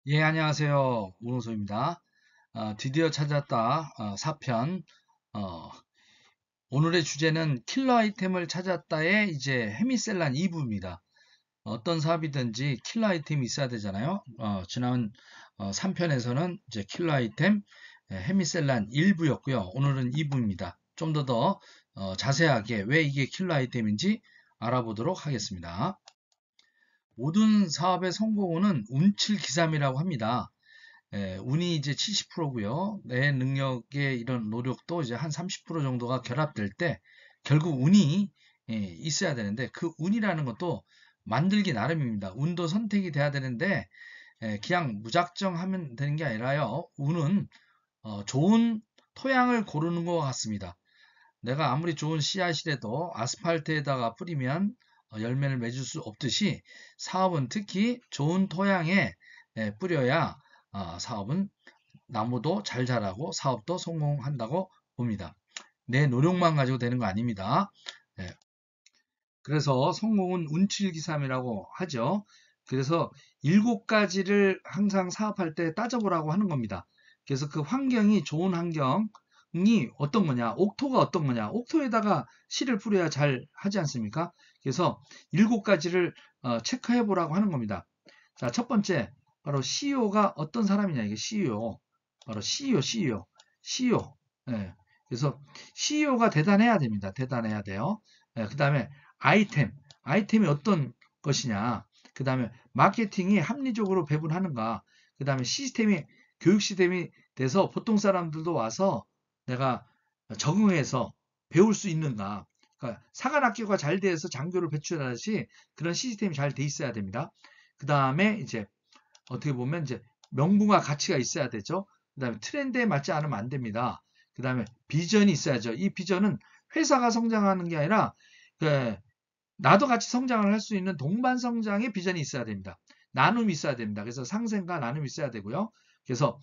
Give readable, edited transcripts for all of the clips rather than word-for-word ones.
예, 안녕하세요. 문호소입니다. 드디어 찾았다. 4편. 어, 오늘의 주제는 킬러 아이템을 찾았다의 이제 헤미셀란 2부입니다. 어떤 사업이든지 킬러 아이템이 있어야 되잖아요. 지난 3편에서는 이제 킬러 아이템 헤미셀란 1부였고요. 오늘은 2부입니다. 좀 더 자세하게 왜 이게 킬러 아이템인지 알아보도록 하겠습니다. 모든 사업의 성공은 운칠기삼이라고 합니다. 운이 이제 70%고요. 내 능력의 이런 노력도 이제 한 30% 정도가 결합될 때 결국 운이 있어야 되는데 그 운이라는 것도 만들기 나름입니다. 운도 선택이 돼야 되는데 그냥 무작정 하면 되는 게 아니라요. 운은 좋은 토양을 고르는 것 같습니다. 내가 아무리 좋은 씨앗이라도 아스팔트에다가 뿌리면 열매를 맺을 수 없듯이 사업은 특히 좋은 토양에 뿌려야 사업은 나무도 잘 자라고 사업도 성공한다고 봅니다. 내 노력만 가지고 되는 거 아닙니다. 예, 그래서 성공은 운칠기삼이라고 하죠. 그래서 7가지를 항상 사업할 때 따져보라고 하는 겁니다. 그래서 그 환경이 좋은 환경이 어떤 거냐, 옥토가 어떤 거냐, 옥토에다가 씨를 뿌려야 잘 하지 않습니까? 그래서 7가지를 체크해 보라고 하는 겁니다. 자, 첫 번째, 바로 CEO가 어떤 사람이냐, 이게 CEO. 바로 CEO, CEO, CEO. 예, 그래서 CEO가 대단해야 됩니다. 대단해야 돼요. 그 다음에 아이템, 아이템이 어떤 것이냐. 그 다음에 마케팅이 합리적으로 배분하는가. 그 다음에 시스템이, 교육 시스템이 돼서 보통 사람들도 와서 내가 적응해서 배울 수 있는가. 그러니까 사관학교가 잘 돼서 장교를 배출하듯이 그런 시스템이 잘 돼 있어야 됩니다. 그 다음에 이제 어떻게 보면 이제 명분과 가치가 있어야 되죠. 그 다음에 트렌드에 맞지 않으면 안 됩니다. 그 다음에 비전이 있어야죠. 이 비전은 회사가 성장하는 게 아니라 그 나도 같이 성장을 할 수 있는 동반 성장의 비전이 있어야 됩니다. 나눔이 있어야 됩니다. 그래서 상생과 나눔이 있어야 되고요. 그래서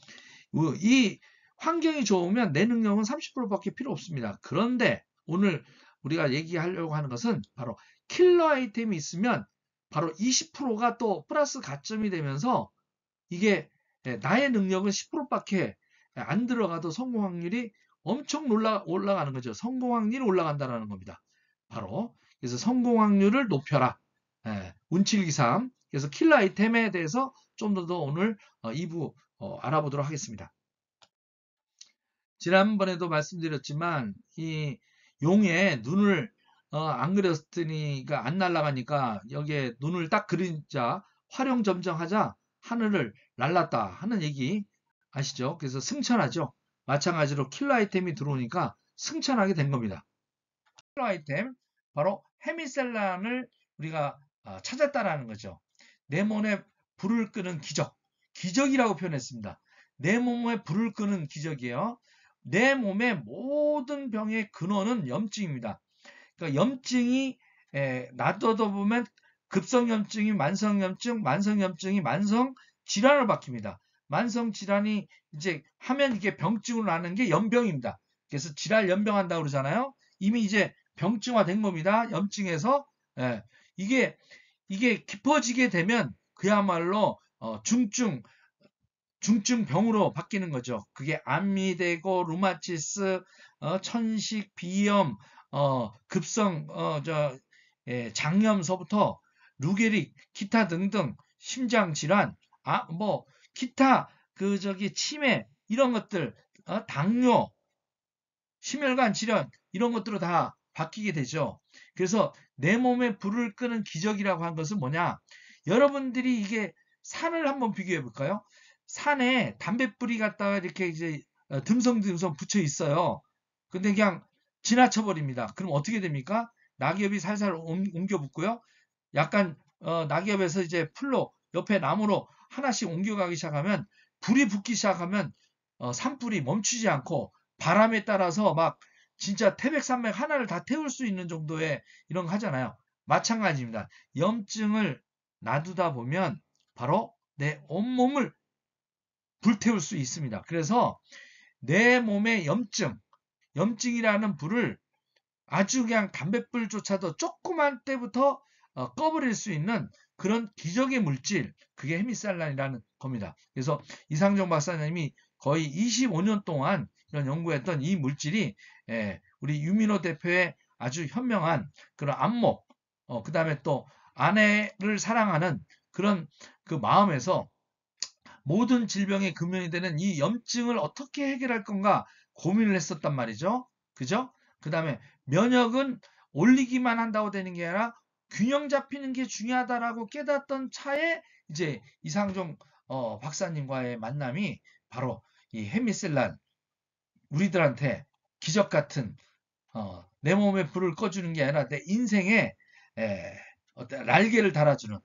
이 환경이 좋으면 내 능력은 30%밖에 필요 없습니다. 그런데 오늘 우리가 얘기하려고 하는 것은 바로 킬러 아이템이 있으면 바로 20%가 또 플러스 가점이 되면서 이게 나의 능력은 10%밖에 안 들어가도 성공 확률이 엄청 올라가는 거죠. 성공 확률이 올라간다는 겁니다. 바로 그래서 성공 확률을 높여라. 운칠기삼. 그래서 킬러 아이템에 대해서 좀 더 오늘 2부 알아보도록 하겠습니다. 지난번에도 말씀드렸지만 이 용에 눈을 안 그렸더니가 안 날아가니까 여기에 눈을 딱 그리자 활용점정하자 하늘을 날랐다 하는 얘기 아시죠? 그래서 승천하죠. 마찬가지로 킬러 아이템이 들어오니까 승천하게 된 겁니다. 킬러 아이템 바로 헤미셀란을 우리가 찾았다라는 거죠. 내 몸에 불을 끄는 기적, 기적이라고 표현했습니다. 내 몸에 불을 끄는 기적이에요. 내 몸의 모든 병의 근원은 염증입니다. 그러니까 염증이 놔둬도 보면 급성염증이 만성염증, 만성염증이 만성 질환을 바뀝니다. 만성 질환이 이제 하면 이게 병증으로 나는 게 연병입니다. 그래서 질환 연병한다고 그러잖아요. 이미 이제 병증화된 겁니다. 염증에서 예, 이게 깊어지게 되면 그야말로 중증병으로 바뀌는 거죠. 그게 암이 되고 루마티스, 천식, 비염, 급성 장염서부터 루게릭, 기타 등등 심장 질환, 뭐 기타 치매 이런 것들, 당뇨, 심혈관 질환 이런 것들로 다 바뀌게 되죠. 그래서 내 몸에 불을 끄는 기적이라고 한 것은 뭐냐? 여러분들이 이게 산을 한번 비교해 볼까요? 산에 담뱃불이 갖다가 이렇게 이제 듬성듬성 붙여 있어요. 근데 그냥 지나쳐 버립니다. 그럼 어떻게 됩니까? 낙엽이 살살 옮겨 붙고요. 약간 낙엽에서 이제 풀로 옆에 나무로 하나씩 옮겨가기 시작하면 불이 붙기 시작하면 산불이 멈추지 않고 바람에 따라서 막 진짜 태백산맥 하나를 다 태울 수 있는 정도의 이런 거 하잖아요. 마찬가지입니다. 염증을 놔두다 보면 바로 내 온몸을 불태울 수 있습니다. 그래서 내 몸의 염증이라는 불을 아주 그냥 담뱃불조차도 조그만 때부터 꺼버릴 수 있는 그런 기적의 물질, 그게 헤미셀란이라는 겁니다. 그래서 이상종 박사님이 거의 25년 동안 이런 연구했던 이 물질이 우리 유민호 대표의 아주 현명한 그런 안목, 그 다음에 또 아내를 사랑하는 그런 그 마음에서 모든 질병의 근원이 되는 이 염증을 어떻게 해결할 건가 고민을 했었단 말이죠. 그죠? 그 다음에 면역은 올리기만 한다고 되는 게 아니라 균형 잡히는 게 중요하다라고 깨닫던 차에 이제 이상종 박사님과의 만남이 바로 이 헤미셀란, 우리들한테 기적 같은 내 몸에 불을 꺼주는 게 아니라 내 인생에 어떤 날개를 달아주는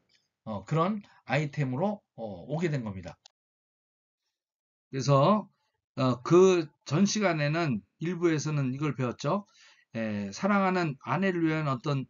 그런 아이템으로 오게 된 겁니다. 그래서 그 전 시간에는 일부에서는 이걸 배웠죠. 사랑하는 아내를 위한 어떤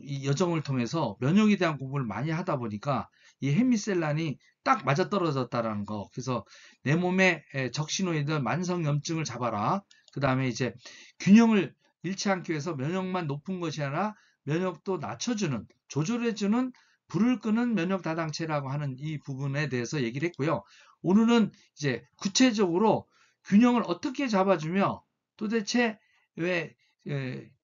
이 여정을 통해서 면역에 대한 공부를 많이 하다 보니까 이 헤미셀란이 딱 맞아떨어졌다라는 거. 그래서 내 몸에 적신호이드 만성염증을 잡아라. 그 다음에 이제 균형을 잃지 않기 위해서 면역만 높은 것이 아니라 면역도 낮춰주는, 조절해주는 불을 끄는 면역 다당체라고 하는 이 부분에 대해서 얘기를 했고요. 오늘은 이제 구체적으로 균형을 어떻게 잡아주며 도대체 왜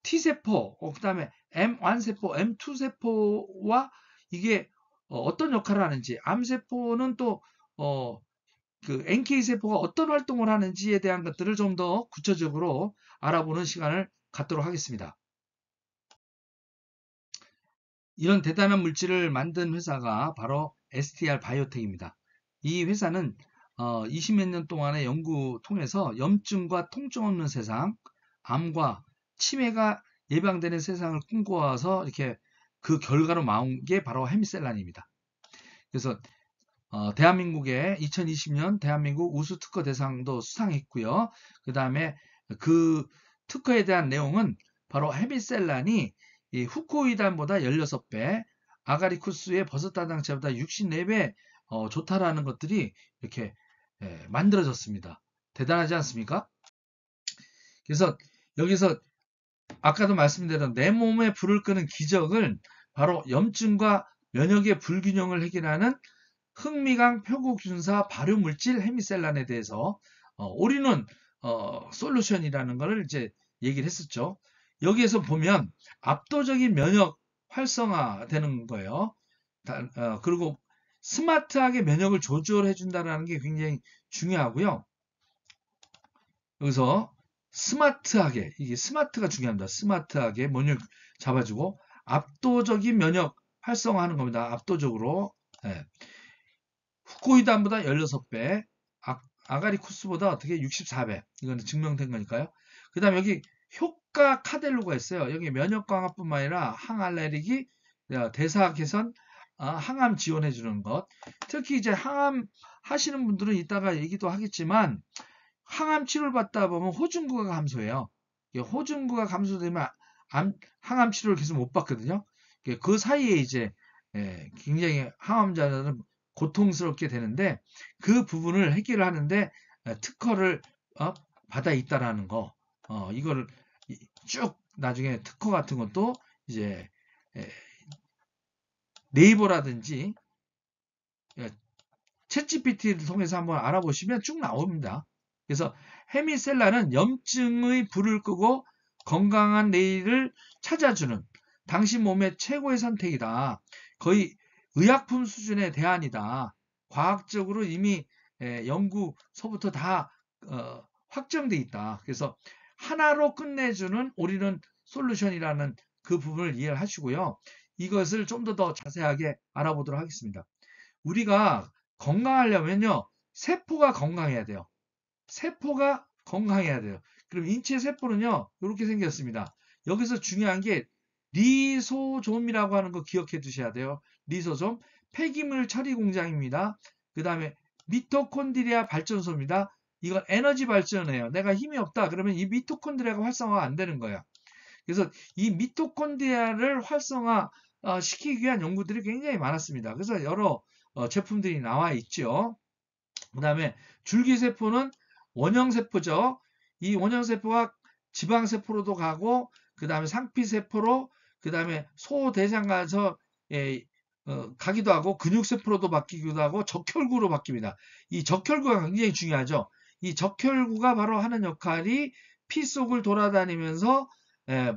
T세포, 그다음에 M1세포, M2세포와 이게 어떤 역할을 하는지, 암세포는 또 그 NK세포가 어떤 활동을 하는지에 대한 것들을 좀 더 구체적으로 알아보는 시간을 갖도록 하겠습니다. 이런 대단한 물질을 만든 회사가 바로 STR 바이오텍입니다. 이 회사는 20몇 년 동안의 연구 통해서 염증과 통증 없는 세상, 암과 치매가 예방되는 세상을 꿈꿔와서 이렇게 그 결과로 나온 게 바로 헤미셀란입니다. 그래서 대한민국의 2020년 대한민국 우수 특허 대상도 수상했고요. 그 다음에 그 특허에 대한 내용은 바로 헤미셀란이 이 후코이단보다 16배, 아가리쿠스의 버섯다당체보다 64배 좋다라는 것들이 이렇게 만들어졌습니다. 대단하지 않습니까? 그래서 여기서 아까도 말씀드린 내 몸에 불을 끄는 기적을 바로 염증과 면역의 불균형을 해결하는 흥미강 표고균사 발효물질 헤미셀란에 대해서 올인원 솔루션이라는 것을 이제 얘기를 했었죠. 여기에서 보면 압도적인 면역 활성화 되는 거예요. 그리고 스마트하게 면역을 조절해 준다는 게 굉장히 중요하고요. 여기서 스마트하게, 이게 스마트가 중요합니다. 스마트하게 면역 잡아주고 압도적인 면역 활성화하는 겁니다. 압도적으로. 후코이단보다 16배, 아가리쿠스보다 어떻게 64배. 이거는 증명된 거니까요. 그 다음에 여기 효과 카델로가 있어요. 여기 면역 강화뿐만 아니라 항알레르기, 대사 개선, 항암 지원해 주는 것. 특히 이제 항암 하시는 분들은 이따가 얘기도 하겠지만 항암 치료를 받다 보면 호중구가 감소해요. 호중구가 감소되면 항암 치료를 계속 못 받거든요. 그 사이에 이제 굉장히 항암자는 고통스럽게 되는데 그 부분을 해결을 하는데 특허를 받아 있다라는 거. 이거를 쭉 나중에 특허 같은 것도 이제 네이버라든지 챗GPT를 통해서 한번 알아보시면 쭉 나옵니다. 그래서 헤미셀라는 염증의 불을 끄고 건강한 내일을 찾아주는 당신 몸의 최고의 선택이다. 거의 의약품 수준의 대안이다. 과학적으로 이미 연구서부터 다 확정돼 있다. 그래서 하나로 끝내주는 올인원 솔루션이라는 그 부분을 이해를 하시고요. 이것을 좀 더 자세하게 알아보도록 하겠습니다. 우리가 건강하려면요, 세포가 건강해야 돼요. 세포가 건강해야 돼요. 그럼 인체 세포는요, 이렇게 생겼습니다. 여기서 중요한 게 리소솜이라고 하는 거 기억해 두셔야 돼요. 리소솜, 폐기물 처리 공장입니다. 그 다음에 미토콘드리아 발전소입니다. 이건 에너지 발전이에요. 내가 힘이 없다 그러면 이 미토콘드리아가 활성화가 안 되는 거예요. 그래서 이 미토콘드리아를 활성화 시키기 위한 연구들이 굉장히 많았습니다. 그래서 여러 제품들이 나와 있죠. 그 다음에 줄기세포는 원형세포죠. 이 원형세포가 지방세포로도 가고 그 다음에 상피세포로 그 다음에 소대장 가서 예, 가기도 하고 근육세포로도 바뀌기도 하고 적혈구로 바뀝니다. 이 적혈구가 굉장히 중요하죠. 이 적혈구가 바로 하는 역할이 피 속을 돌아다니면서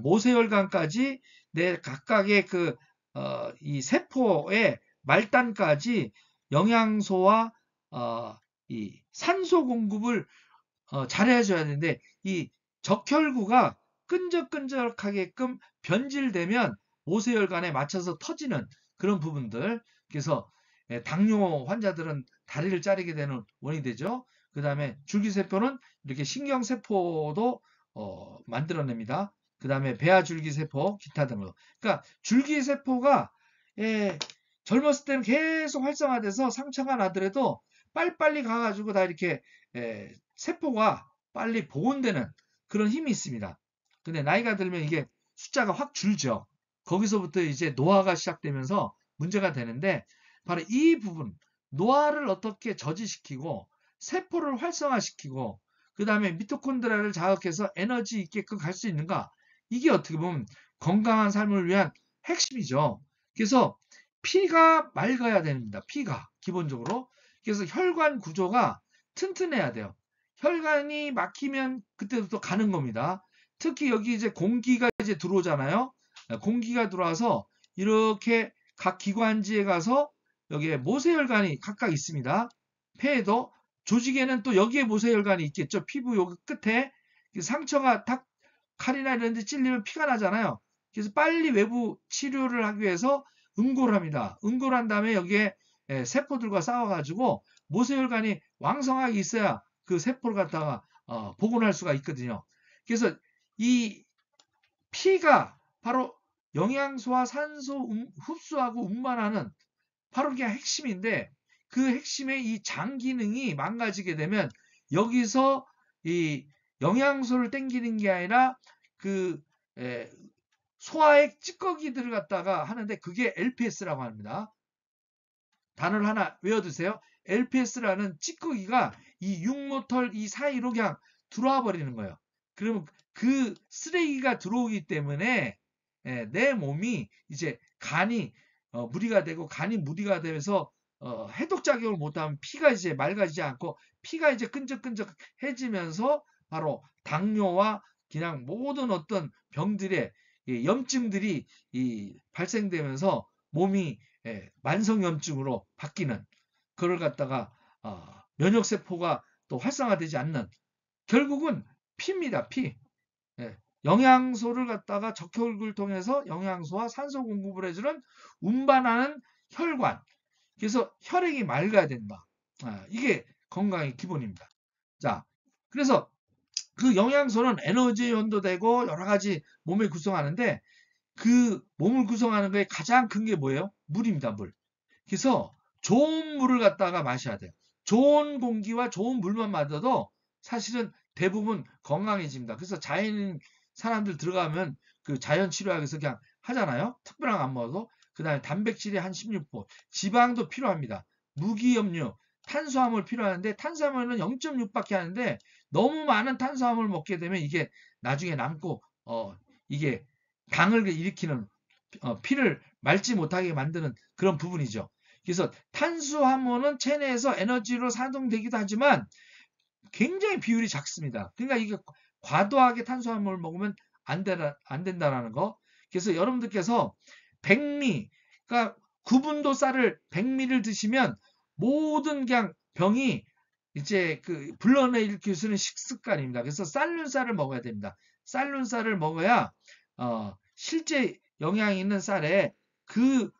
모세혈관까지 내 각각의 이 세포의 말단까지 영양소와 이 산소 공급을 잘해줘야 되는데 이 적혈구가 끈적끈적하게끔 변질되면 모세혈관에 맞춰서 터지는 그런 부분들. 그래서 당뇨 환자들은 다리를 자르게 되는 원인이 되죠. 그 다음에 줄기세포는 이렇게 신경세포도 만들어냅니다. 그 다음에 배아줄기세포, 기타 등으로. 그러니까 줄기세포가 젊었을 때는 계속 활성화돼서 상처가 나더라도 빨리빨리 가가지고 다 이렇게 세포가 빨리 복원되는 그런 힘이 있습니다. 근데 나이가 들면 이게 숫자가 확 줄죠. 거기서부터 이제 노화가 시작되면서 문제가 되는데 바로 이 부분, 노화를 어떻게 저지시키고 세포를 활성화시키고 그 다음에 미토콘드리아를 자극해서 에너지 있게끔 갈 수 있는가? 이게 어떻게 보면 건강한 삶을 위한 핵심이죠. 그래서 피가 맑아야 됩니다. 피가 기본적으로. 그래서 혈관 구조가 튼튼해야 돼요. 혈관이 막히면 그때부터 가는 겁니다. 특히 여기 이제 공기가 이제 들어오잖아요. 공기가 들어와서 이렇게 각 기관지에 가서 여기에 모세혈관이 각각 있습니다. 폐에도 조직에는 또 여기에 모세혈관이 있겠죠. 피부 여기 끝에 상처가 탁 칼이나 이런 데 찔리면 피가 나잖아요. 그래서 빨리 외부 치료를 하기 위해서 응고를 합니다. 응고를 한 다음에 여기에 세포들과 싸워가지고 모세혈관이 왕성하게 있어야 그 세포를 갖다가 복원할 수가 있거든요. 그래서 이 피가 바로 영양소와 산소 흡수하고 운반하는 바로 그게 핵심인데 그 핵심의 이 장 기능이 망가지게 되면 여기서 이 영양소를 땡기는 게 아니라 그 소화액 찌꺼기들을 갖다가 하는데 그게 LPS라고 합니다. 단어를 하나 외워두세요. LPS라는 찌꺼기가 이 육모털 이 사이로 그냥 들어와 버리는 거예요. 그러면 그 쓰레기가 들어오기 때문에 내 몸이 이제 간이 무리가 되고 간이 무리가 되면서 해독작용을 못하면 피가 이제 맑아지지 않고 피가 이제 끈적끈적해지면서 바로 당뇨와 그냥 모든 어떤 병들의 염증들이 발생되면서 몸이 만성염증으로 바뀌는 그걸 갖다가 면역세포가 또 활성화되지 않는 결국은 피입니다. 피. 영양소를 갖다가 적혈구를 통해서 영양소와 산소 공급을 해주는 운반하는 혈관. 그래서 혈액이 맑아야 된다. 이게 건강의 기본입니다. 자, 그래서 그 영양소는 에너지 요원도 되고 여러 가지 몸을 구성하는데 그 몸을 구성하는 거에 가장 큰 게 뭐예요? 물입니다. 물. 그래서 좋은 물을 갖다가 마셔야 돼요. 좋은 공기와 좋은 물만 마셔도 사실은 대부분 건강해집니다. 그래서 자연 사람들 들어가면 그 자연 치료학에서 그냥 하잖아요. 특별한 거 안 먹어도. 그 다음에 단백질이 한 16보, 지방도 필요합니다. 무기염류, 탄수화물 필요하는데 탄수화물은 0.6밖에 하는데 너무 많은 탄수화물을 먹게 되면 이게 나중에 남고 이게 당을 일으키는 피를 맑지 못하게 만드는 그런 부분이죠. 그래서 탄수화물은 체내에서 에너지로 사용되기도 하지만 굉장히 비율이 작습니다. 그러니까 이게 과도하게 탄수화물을 먹으면 안 된다라는 거. 그래서 여러분들께서 백미, 그러니까 구분도 쌀을 백미를 드시면 모든 그냥 병이 이제 그 불러일으킬 수 있는 식습관입니다. 그래서 쌀눈 쌀을 먹어야 됩니다. 쌀눈 쌀을 먹어야 실제 영양이 있는 쌀에 그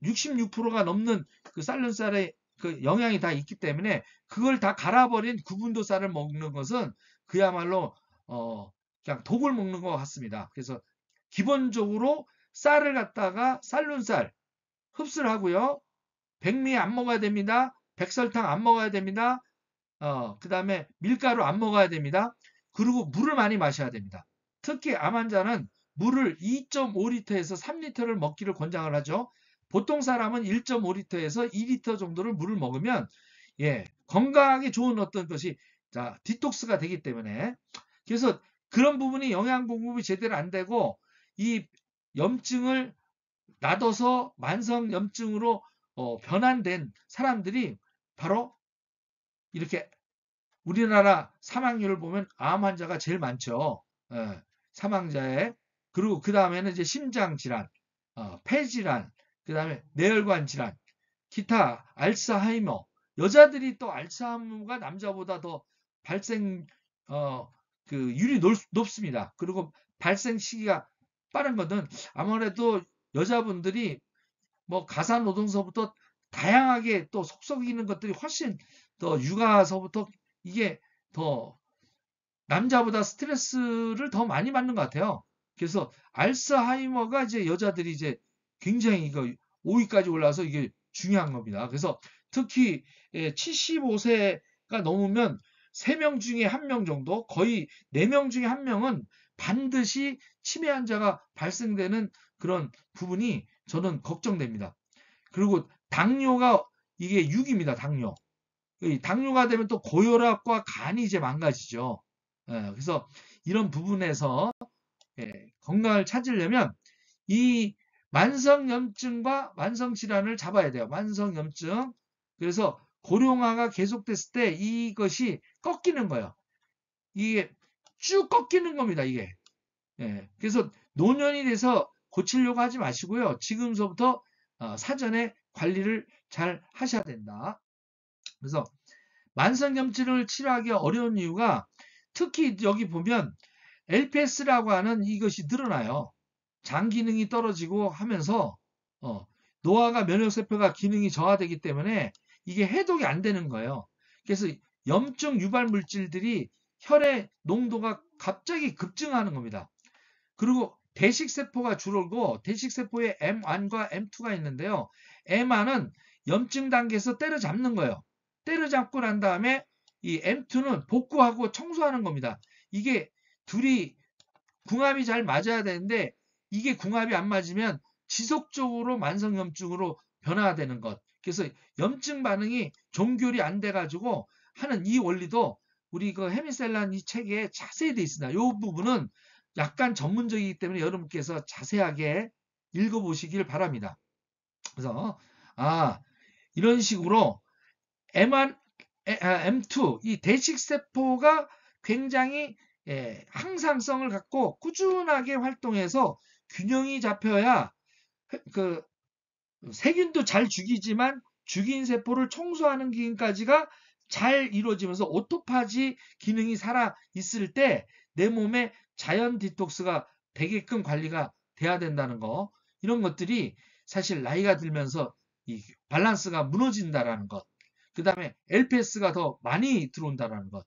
66%가 넘는 그 쌀눈 쌀에 그 영양이 다 있기 때문에 그걸 다 갈아버린 구분도 쌀을 먹는 것은 그야말로 그냥 독을 먹는 것 같습니다. 그래서 기본적으로 쌀을 갖다가 쌀눈 쌀 흡수를 하고요. 백미 안 먹어야 됩니다. 백설탕 안 먹어야 됩니다. 그 다음에 밀가루 안 먹어야 됩니다. 그리고 물을 많이 마셔야 됩니다. 특히 암 환자는 물을 2.5리터에서 3리터를 먹기를 권장을 하죠. 보통 사람은 1.5리터에서 2리터 정도를 물을 먹으면 건강하게 좋은 어떤 것이 디톡스가 되기 때문에 그래서 그런 부분이 영양 공급이 제대로 안 되고 이 염증을 놔둬서 만성 염증으로 변환된 사람들이 바로 이렇게 우리나라 사망률을 보면 암 환자가 제일 많죠. 예, 사망자에. 그리고 그 다음에는 이제 심장 질환, 폐질환, 그 다음에 뇌혈관 질환, 기타 알츠하이머. 여자들이 또 알츠하이머가 남자보다 더 발생 율이 높습니다. 그리고 발생 시기가 빠른 것은 아무래도 여자분들이 뭐 가사노동서부터 다양하게 또 속썩이는 것들이 훨씬 더 육아서부터 이게 더 남자보다 스트레스를 더 많이 받는 것 같아요. 그래서 알츠하이머가 이제 여자들이 이제 굉장히 이거 5위까지 올라서 이게 중요한 겁니다. 그래서 특히 75세가 넘으면 3명 중에 1명 정도, 거의 4명 중에 1명은 반드시 치매 환자가 발생되는 그런 부분이 저는 걱정됩니다. 그리고 당뇨가 이게 6입니다. 당뇨. 당뇨가 되면 또 고혈압과 간이 이제 망가지죠. 그래서 이런 부분에서 건강을 찾으려면 이 만성염증과 만성질환을 잡아야 돼요. 만성염증. 그래서 고령화가 계속됐을 때 이것이 꺾이는 거예요. 이게 쭉 꺾이는 겁니다. 이게. 그래서 노년이 돼서 고치려고 하지 마시고요. 지금서부터 사전에 관리를 잘 하셔야 된다. 그래서 만성염증을 치료하기 어려운 이유가 특히 여기 보면 LPS라고 하는 이것이 늘어나요. 장 기능이 떨어지고 하면서 노화가 면역세포가 기능이 저하되기 때문에 이게 해독이 안 되는 거예요. 그래서 염증 유발 물질들이 혈의 농도가 갑자기 급증하는 겁니다. 그리고 대식세포가 줄고 대식세포에 M1과 M2가 있는데요. M1은 염증 단계에서 때려잡는 거예요. 때려잡고 난 다음에 이 M2는 복구하고 청소하는 겁니다. 이게 둘이 궁합이 잘 맞아야 되는데 이게 궁합이 안 맞으면 지속적으로 만성염증으로 변화되는 것. 그래서 염증 반응이 종결이 안 돼가지고 하는 이 원리도 우리 그 헤미셀란 이 책에 자세히 돼 있습니다. 이 부분은 약간 전문적이기 때문에 여러분께서 자세하게 읽어보시길 바랍니다. 그래서 이런 식으로 M2 이 대식세포가 굉장히 항상성을 갖고 꾸준하게 활동해서 균형이 잡혀야 그 세균도 잘 죽이지만 죽인 세포를 청소하는 기능까지가 잘 이루어지면서 오토파지 기능이 살아 있을 때 내 몸에 자연 디톡스가 되게끔 관리가 돼야 된다는 거. 이런 것들이 사실 나이가 들면서 이 밸런스가 무너진다라는 것. 그 다음에 LPS가 더 많이 들어온다는 것.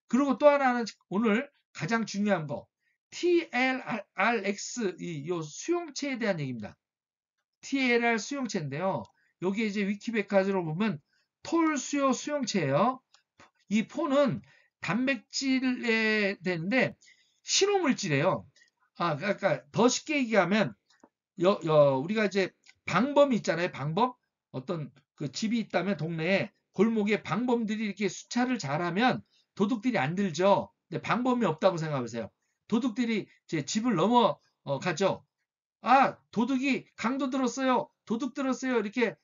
그리고 또 하나는 오늘 가장 중요한 거. TLRX 이 수용체에 대한 얘기입니다. TLR 수용체인데요. 여기 이제 위키백과로 보면 톨 수요 수용체예요. 이 폴은 단백질에 되는데 신호물질이에요. 그러니까 더 쉽게 얘기하면 우리가 이제 방범이 있잖아요. 방범. 어떤 그 집이 있다면 동네에 골목에 방범들이 이렇게 수차를 잘하면 도둑들이 안 들죠. 근데 방범이 없다고 생각하세요. 도둑들이 이제 집을 넘어가죠. 도둑이 강도 들었어요. 도둑 들었어요. 이렇게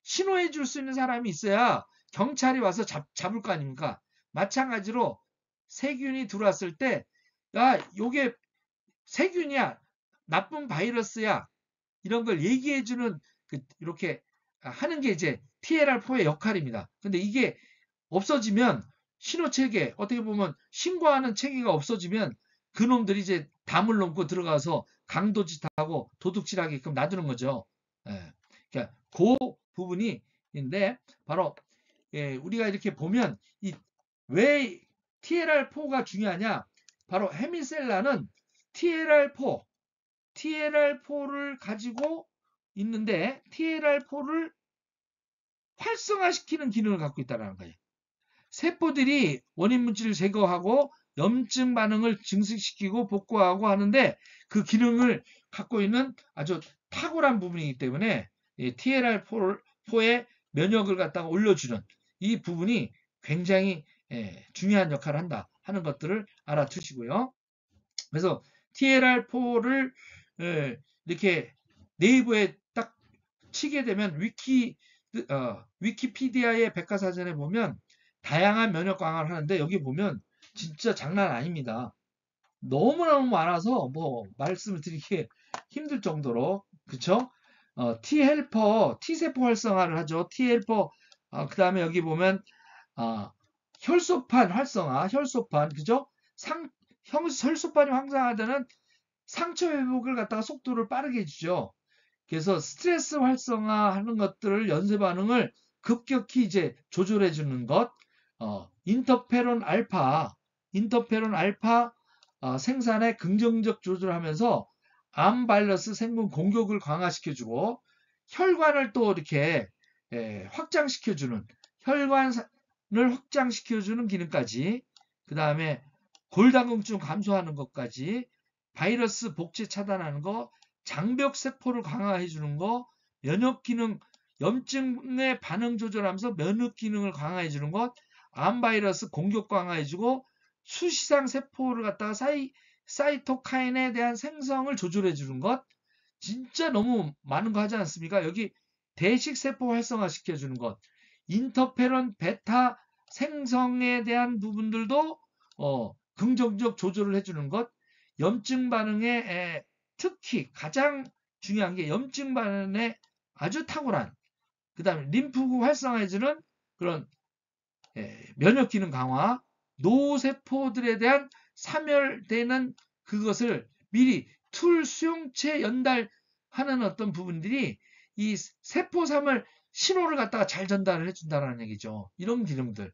신호해 줄 수 있는 사람이 있어야 경찰이 와서 잡을 거 아닙니까? 마찬가지로 세균이 들어왔을 때, 요게 세균이야. 나쁜 바이러스야. 이런 걸 얘기해 주는 이렇게 하는 게 이제 TLR4의 역할입니다. 근데 이게 없어지면 신호 체계, 어떻게 보면 신고하는 체계가 없어지면 그놈들이 이제 담을 넘고 들어가서 강도짓하고 도둑질하게끔 놔두는 거죠. 그러니까 그 부분이 있는데 바로 우리가 이렇게 보면 왜 TLR4가 중요하냐? 바로 헤미셀라는 TLR4를 가지고 있는데 TLR4를 활성화시키는 기능을 갖고 있다는 거예요. 세포들이 원인 물질을 제거하고 염증 반응을 증식시키고 복구하고 하는데 그 기능을 갖고 있는 아주 탁월한 부분이기 때문에 TLR4의 면역을 갖다가 올려주는 이 부분이 굉장히 중요한 역할을 한다 하는 것들을 알아두시고요. 그래서 TLR4를 예, 이렇게 네이버에 딱 치게 되면 위키피디아의 백과사전에 보면 다양한 면역 강화를 하는데 여기 보면 진짜 장난 아닙니다. 너무너무 많아서 뭐 말씀을 드리기 힘들 정도로 그쵸? T헬퍼, T세포 활성화를 하죠. T헬퍼 그 다음에 여기 보면 어, 혈소판 활성화, 혈소판 그죠? 혈소판이 활성화되는 상처 회복을 갖다가 속도를 빠르게 해주죠. 그래서 스트레스 활성화하는 것들을 연쇄 반응을 급격히 이제 조절해 주는 것, 인터페론 알파 생산에 긍정적 조절하면서 암 바이러스 생분 공격을 강화시켜주고 혈관을 또 이렇게 확장시켜주는 혈관을 확장시켜주는 기능까지 그 다음에 골다공증 감소하는 것까지 바이러스 복제 차단하는 거 장벽 세포를 강화해 주는 거 면역 기능 염증의 반응 조절하면서 면역 기능을 강화해 주는 것 암 바이러스 공격 강화해 주고 수시상 세포를 갖다가 사이토카인에 대한 생성을 조절해 주는 것 진짜 너무 많은 거 하지 않습니까? 여기 대식 세포 활성화 시켜 주는 것 인터페론 베타 생성에 대한 부분들도 긍정적 조절을 해주는 것 염증 반응에 특히 가장 중요한 게 염증 반응에 아주 탁월한 그 다음에 림프구 활성화해주는 그런 면역 기능 강화 노세포들에 대한 사멸되는 그것을 미리 툴 수용체 연달하는 어떤 부분들이 이 세포 사멸 신호를 갖다가 잘 전달을 해준다는 얘기죠. 이런 기능들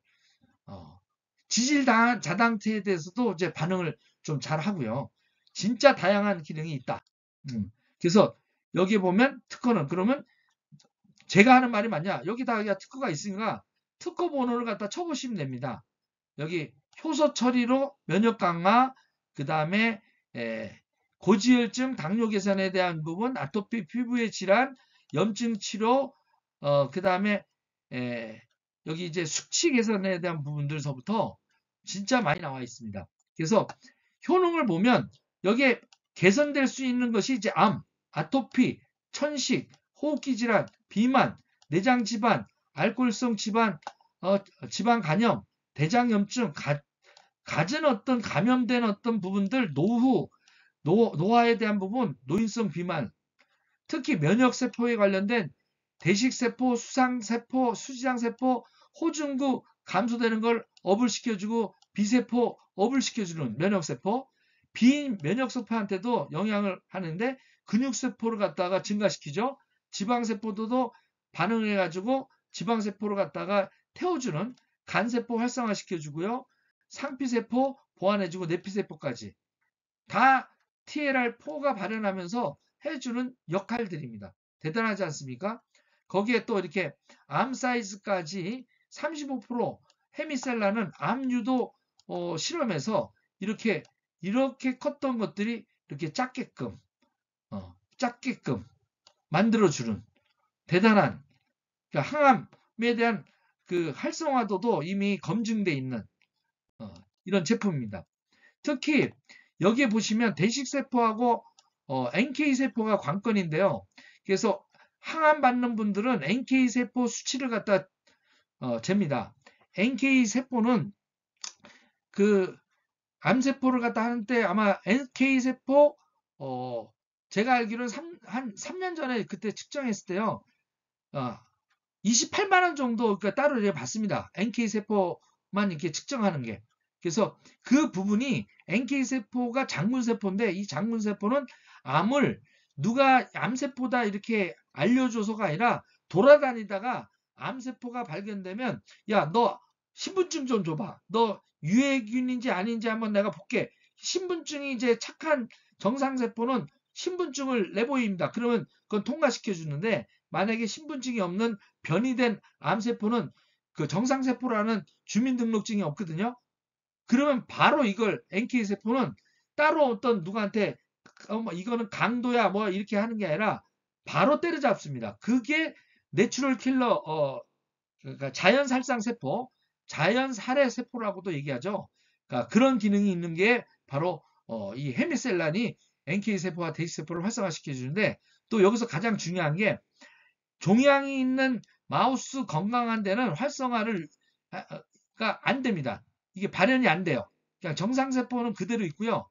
지질 자당체에 대해서도 이제 반응을 좀 잘 하고요. 진짜 다양한 기능이 있다. 그래서 여기 보면 특허는 그러면 제가 하는 말이 맞냐? 여기다 특허가 있으니까 특허 번호를 갖다 쳐보시면 됩니다. 여기 효소 처리로 면역 강화, 그 다음에 고지혈증, 당뇨 개선에 대한 부분, 아토피 피부의 질환, 염증 치료, 그 다음에 여기 이제 숙취 개선에 대한 부분들서부터 진짜 많이 나와 있습니다. 그래서 효능을 보면 여기에 개선될 수 있는 것이 이제 암, 아토피, 천식, 호흡기 질환, 비만, 내장 질환, 알코올성 질환, 지방 간염, 대장염증, 갖은 어떤 감염된 어떤 부분들, 노화에 대한 부분, 노인성 비만, 특히 면역세포에 관련된 대식세포, 수상세포, 수지장세포, 호중구 감소되는 걸 업을 시켜주고 비세포 업을 시켜주는 면역세포, 비면역세포한테도 영향을 하는데 근육세포를 갖다가 증가시키죠. 지방세포도 반응해가지고 지방세포를 갖다가 태워주는 간세포 활성화시켜주고요. 상피세포 보완해주고 내피세포까지 다 TLR4가 발현하면서 해주는 역할들입니다. 대단하지 않습니까? 거기에 또 이렇게 암 사이즈까지 35% 헤미셀라는 암 유도 실험에서 이렇게 컸던 것들이 이렇게 작게끔 만들어주는 대단한 그러니까 항암에 대한 그 활성화도도 이미 검증돼 있는 이런 제품입니다. 특히 여기에 보시면 대식세포하고 NK세포가 관건인데요. 그래서 항암 받는 분들은 NK세포 수치를 갖다 잽니다. NK세포는 그 암세포를 갖다 하는데 아마 NK세포 제가 알기로는 한 3년 전에 그때 측정했을 때요. 28만 원 정도 그러니까 따로 이렇게 받습니다. NK세포만 이렇게 측정하는 게. 그래서 그 부분이 NK세포가 장군세포인데 이 장군세포는 암을 누가 암세포다 이렇게 알려줘서가 아니라 돌아다니다가 암세포가 발견되면 야, 너 신분증 좀 줘봐. 너 유해균인지 아닌지 한번 내가 볼게. 신분증이 이제 착한 정상세포는 신분증을 내보입니다. 그러면 그건 통과시켜 주는데 만약에 신분증이 없는 변이된 암세포는 그 정상세포라는 주민등록증이 없거든요. 그러면 바로 이걸 NK세포는 따로 어떤 누구한테 이거는 강도야 뭐 이렇게 하는 게 아니라 바로 때려잡습니다. 그게 내추럴 킬러 그러니까 자연 살상 세포, 자연 살해 세포라고도 얘기하죠. 그러니까 그런 기능이 있는 게 바로 이 헤미셀란이 NK세포와 대식세포를 활성화시켜 주는데, 또 여기서 가장 중요한 게 종양이 있는 마우스 건강한 데는 활성화를 안 됩니다. 이게 발현이 안 돼요. 그냥 정상세포는 그대로 있고요.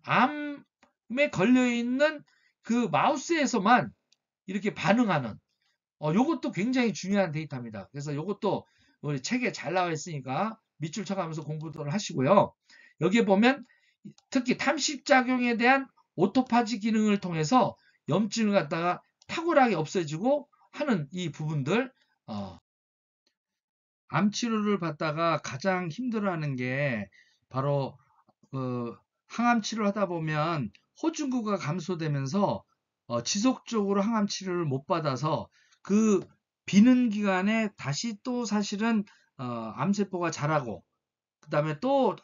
암에 걸려있는 그 마우스에서만 이렇게 반응하는, 요것도 굉장히 중요한 데이터입니다. 그래서 요것도 우리 책에 잘 나와 있으니까 밑줄 쳐가면서 공부를 하시고요. 여기에 보면 특히 탐식작용에 대한 오토파지 기능을 통해서 염증을 갖다가 탁월하게 없애주고 하는 이 부분들, 암 치료를 받다가 가장 힘들어하는 게 바로 항암 치료를 하다 보면 호중구가 감소되면서 지속적으로 항암 치료를 못 받아서 그 비는 기간에 다시 또 사실은 암세포가 자라고, 그다음에 또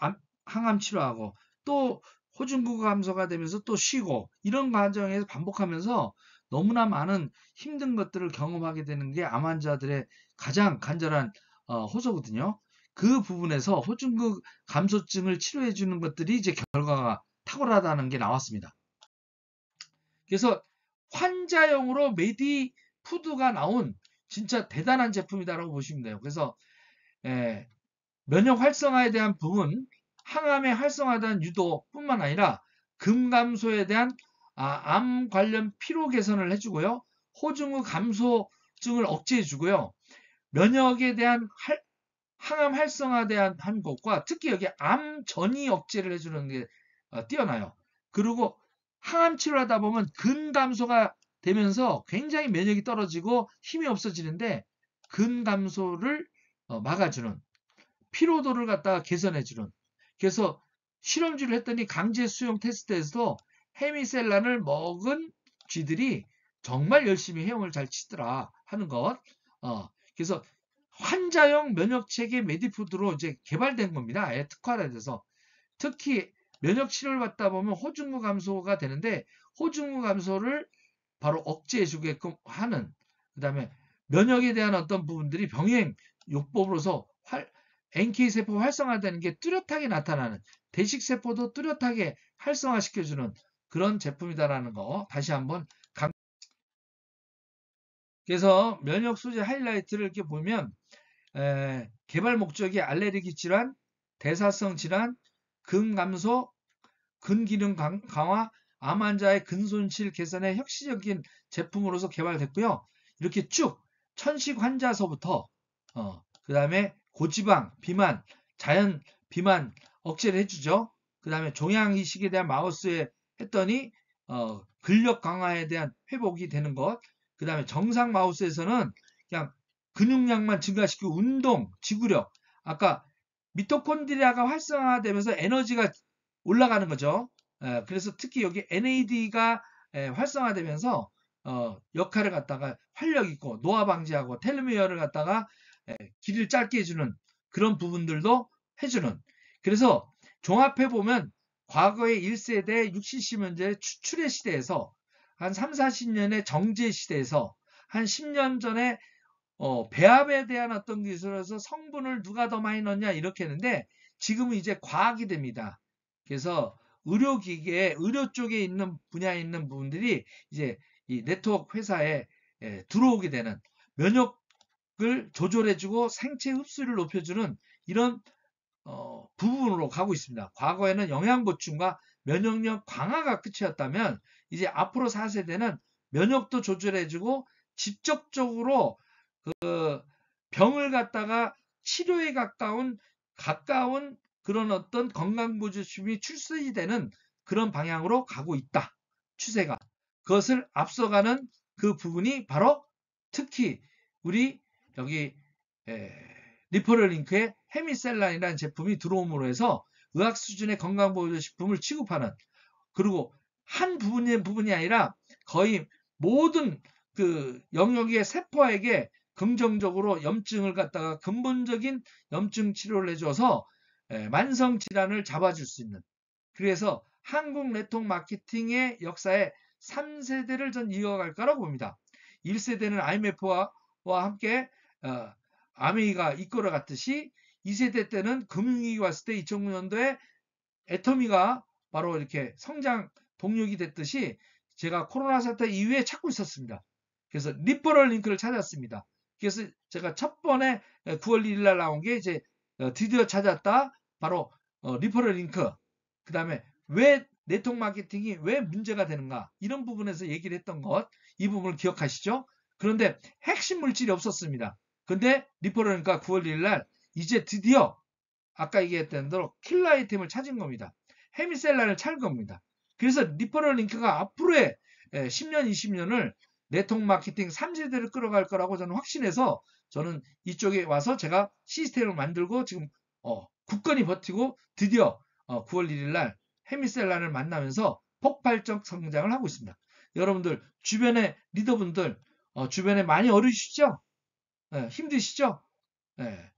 항암 치료하고, 또 호중구 감소가 되면서 또 쉬고, 이런 과정에서 반복하면서 너무나 많은 힘든 것들을 경험하게 되는 게 암 환자들의 가장 간절한 호소거든요. 그 부분에서 호중구 감소증을 치료해 주는 것들이 이제 결과가 탁월하다는 게 나왔습니다. 그래서 환자용으로 메디푸드가 나온 진짜 대단한 제품이다라고 보시면 돼요. 그래서 면역 활성화에 대한 부분, 항암의 활성화에 대한 유도뿐만 아니라 금 감소에 대한 암 관련 피로 개선을 해주고요. 호중구 감소증을 억제해 주고요. 면역에 대한 항암 활성화에 대한 것과 특히 여기 암 전이 억제를 해주는 게 뛰어나요. 그리고 항암 치료를 하다 보면 근 감소가 되면서 굉장히 면역이 떨어지고 힘이 없어지는데, 근 감소를 막아주는, 피로도를 갖다가 개선해주는. 그래서 실험주를 했더니 강제 수용 테스트에서도 헤미셀란을 먹은 쥐들이 정말 열심히 헤엄을 잘 치더라 하는 것. 그래서 환자용 면역체계 메디푸드로 이제 개발된 겁니다. 아예 특화돼서. 특히 면역 치료를 받다 보면 호중구 감소가 되는데, 호중구 감소를 바로 억제해 주게끔 하는, 그다음에 면역에 대한 어떤 부분들이 병행 요법으로서 NK세포 활성화되는 게 뚜렷하게 나타나는, 대식세포도 뚜렷하게 활성화시켜주는 그런 제품이다라는 거 다시 한번 그래서 면역 소재 하이라이트를 이렇게 보면 개발 목적이 알레르기 질환, 대사성 질환, 근 감소, 근기능 강화, 암 환자의 근손실 개선에 혁신적인 제품으로서 개발됐고요. 이렇게 쭉 천식 환자서부터 그 다음에 고지방, 비만, 자연 비만 억제를 해주죠. 그 다음에 종양이식에 대한 마우스에 했더니 근력 강화에 대한 회복이 되는 것. 그 다음에 정상 마우스에서는 그냥 근육량만 증가시키고 운동, 지구력, 아까 미토콘드리아가 활성화되면서 에너지가 올라가는 거죠. 그래서 특히 여기 NAD가 활성화되면서 역할을 갖다가 활력 있고 노화 방지하고 텔레미어를 갖다가 길이를 짧게 해주는 그런 부분들도 해주는. 그래서 종합해 보면 과거의 1세대 6cc 추출의 시대에서 한 3, 40년의 정제 시대에서 한 10년 전에 배합에 대한 어떤 기술에서 성분을 누가 더 많이 넣냐 이렇게 했는데, 지금은 이제 과학이 됩니다. 그래서 의료기계, 의료 쪽에 있는 분야에 있는 부분들이 이제 이 네트워크 회사에 들어오게 되는, 면역을 조절해주고 생체 흡수를 높여주는 이런 부분으로 가고 있습니다. 과거에는 영양 보충과 면역력 강화가 끝이었다면, 이제 앞으로 4세대는 면역도 조절해주고 직접적으로 병을 갖다가 치료에 가까운 그런 어떤 건강보조식품이 출시이 되는 그런 방향으로 가고 있다. 추세가. 그것을 앞서가는 그 부분이 바로 특히 우리 여기 리퍼럴 링크의 헤미셀란이라는 제품이 들어옴으로 해서 의학 수준의 건강보조식품을 취급하는, 그리고 한 부분이 아니라 거의 모든 그 영역의 세포에게 긍정적으로 염증을 갖다가 근본적인 염증 치료를 해줘서 만성 질환을 잡아줄 수 있는, 그래서 한국 네트워크 마케팅의 역사에 3세대를 전 이어갈 거라고 봅니다. 1세대는 IMF와 함께 아메이가 이끌어갔듯이 2세대 때는 금융위기 왔을 때 2009년도에 애터미가 바로 이렇게 성장 동력이 됐듯이 제가 코로나 사태 이후에 찾고 있었습니다. 그래서 리퍼럴 링크를 찾았습니다. 그래서 제가 첫 번에 9월 1일 날 나온 게 이제 드디어 찾았다. 바로 리퍼럴 링크. 그 다음에 왜 네트워크 마케팅이 왜 문제가 되는가 이런 부분에서 얘기를 했던 것, 이 부분을 기억하시죠? 그런데 핵심 물질이 없었습니다. 근데 리퍼럴 링크가 9월 1일 날 이제 드디어 아까 얘기했던 대로 킬러 아이템을 찾은 겁니다. 헤미셀라를 찾은 겁니다. 그래서 리퍼럴 링크가 앞으로의 10년, 20년을 네트워크 마케팅 3세대를 끌어갈 거라고 저는 확신해서 저는 이쪽에 와서 제가 시스템을 만들고 지금 굳건히 버티고 드디어 9월 1일 날 헤미셀라를 만나면서 폭발적 성장을 하고 있습니다. 여러분들 주변에 리더분들 주변에 많이 어려우시죠? 힘드시죠?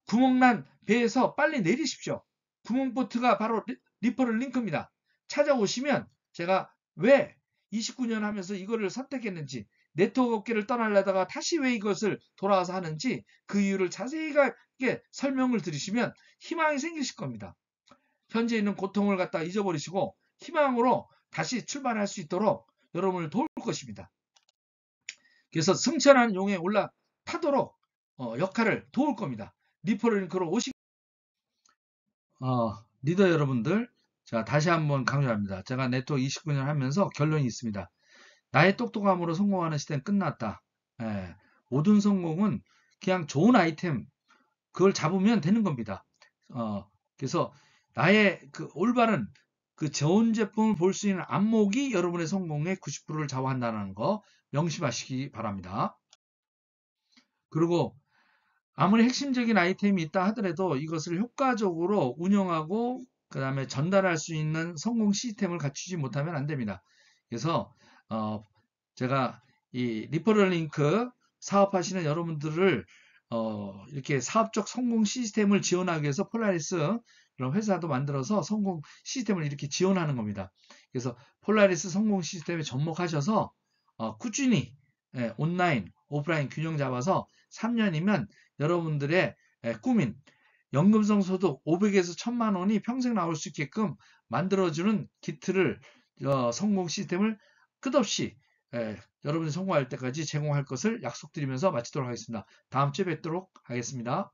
구멍난 배에서 빨리 내리십시오. 구멍보트가 바로 리퍼럴 링크입니다. 찾아오시면 제가 왜 29년 하면서 이거를 선택했는지, 네트워크 업계를 떠나려다가 다시 왜 이것을 돌아와서 하는지 그 이유를 자세히 설명을 들으시면 희망이 생기실 겁니다. 현재 있는 고통을 갖다 잊어버리시고 희망으로 다시 출발할 수 있도록 여러분을 도울 것입니다. 그래서 승천하는 용에 올라타도록 역할을 도울 겁니다. 리퍼럴 링크로 리더 여러분들, 자, 다시 한번 강조합니다. 제가 네트워크 29년 하면서 결론이 있습니다. 나의 똑똑함으로 성공하는 시대는 끝났다. 모든 성공은 그냥 좋은 아이템, 그걸 잡으면 되는 겁니다. 그래서 나의 그 올바른 그 좋은 제품을 볼 수 있는 안목이 여러분의 성공의 90%를 좌우한다는 거 명심하시기 바랍니다. 그리고 아무리 핵심적인 아이템이 있다 하더라도 이것을 효과적으로 운영하고 그 다음에 전달할 수 있는 성공 시스템을 갖추지 못하면 안 됩니다. 그래서 제가 이 리퍼럴 링크 사업하시는 여러분들을 이렇게 사업적 성공 시스템을 지원하기 위해서 폴라리스 그런 회사도 만들어서 성공 시스템을 이렇게 지원하는 겁니다. 그래서 폴라리스 성공 시스템에 접목하셔서 꾸준히 온라인, 오프라인 균형 잡아서 3년이면 여러분들의 꿈인 연금성 소득 500에서 1000만 원이 평생 나올 수 있게끔 만들어주는 기틀을 성공 시스템을 끝없이 여러분이 성공할 때까지 제공할 것을 약속드리면서 마치도록 하겠습니다. 다음 주에 뵙도록 하겠습니다.